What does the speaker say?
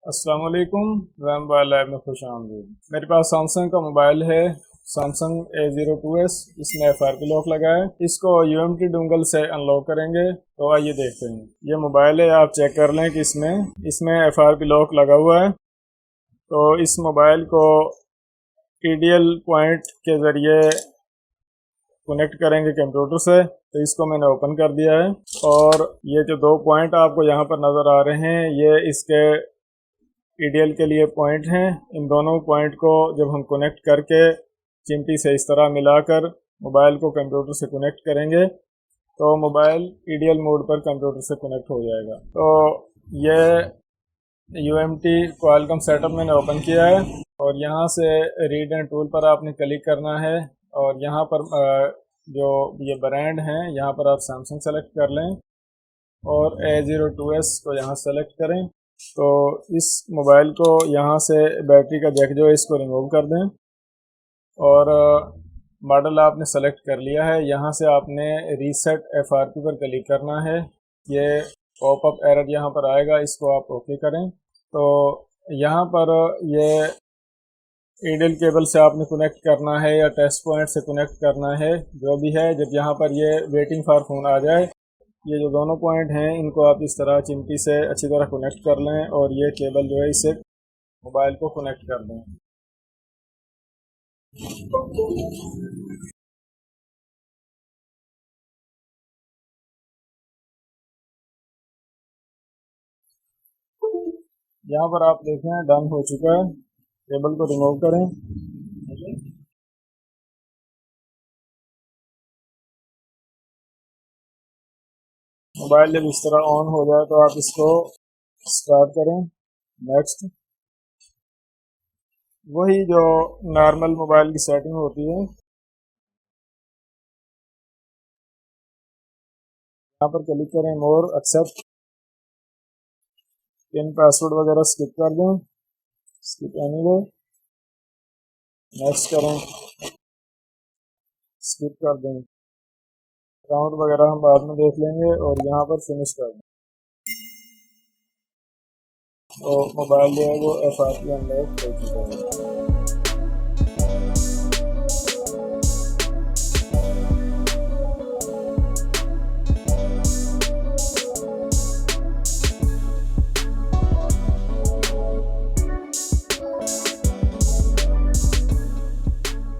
अस्सलाम वालेकुम। RAM lab में खुश आमदीद। मेरे पास सैमसंग का मोबाइल है, सैमसंग A02s। इसमें FRP लॉक लगा है। इसको UMT डोंगल से अनलॉक करेंगे। तो आइए देखते हैं। ये मोबाइल है, आप चेक कर लें कि इसमें FRP लॉक लगा हुआ है। तो इस मोबाइल को TDL पॉइंट के ज़रिए कनेक्ट करेंगे कंप्यूटर से। तो इसको मैंने ओपन कर दिया है और ये जो दो पॉइंट आपको यहाँ पर नज़र आ रहे हैं, ये इसके TDL के लिए पॉइंट हैं। इन दोनों पॉइंट को जब हम कनेक्ट करके चिमटी से इस तरह मिलाकर मोबाइल को कंप्यूटर से कनेक्ट करेंगे तो मोबाइल TDL मोड पर कंप्यूटर से कनेक्ट हो जाएगा। तो ये UMT क्वालकॉम सेटअप मैंने ओपन किया है और यहाँ से रीड एंड टूल पर आपने क्लिक करना है और यहाँ पर जो ये ब्रांड हैं यहाँ पर आप सैमसंग सेलेक्ट कर लें और A02s को यहाँ सेलेक्ट करें। तो इस मोबाइल को यहाँ से बैटरी का जैक जो है इसको रिमूव कर दें और मॉडल आपने सेलेक्ट कर लिया है। यहाँ से आपने रीसेट FRP पर क्लिक करना है। ये पॉपअप एरर यहाँ पर आएगा, इसको आप ओके करें। तो यहाँ पर ये TDL केबल से आपने कनेक्ट करना है या टेस्ट पॉइंट से कनेक्ट करना है, जो भी है। जब यहाँ पर ये वेटिंग फॉर फोन आ जाए, ये जो दोनों पॉइंट हैं इनको आप इस तरह चिमटी से अच्छी तरह कनेक्ट कर लें और ये केबल जो है इससे मोबाइल को कनेक्ट कर दें। यहाँ पर आप देखें डन हो चुका है। केबल को रिमूव करें। मोबाइल जब इस तरह ऑन हो जाए तो आप इसको स्टार्ट करें। नेक्स्ट, वही जो नॉर्मल मोबाइल की सेटिंग होती है, यहाँ पर क्लिक करें मोर, एक्सेप्ट, पिन पासवर्ड वगैरह स्किप कर दें, स्किप एनीवे, नेक्स्ट करें, स्किप कर दें। अकाउंट वगैरह हम बाद में देख लेंगे और यहाँ पर फिनिश कर दें। तो मोबाइल जो है वो FRP अनलॉक हो चुका है।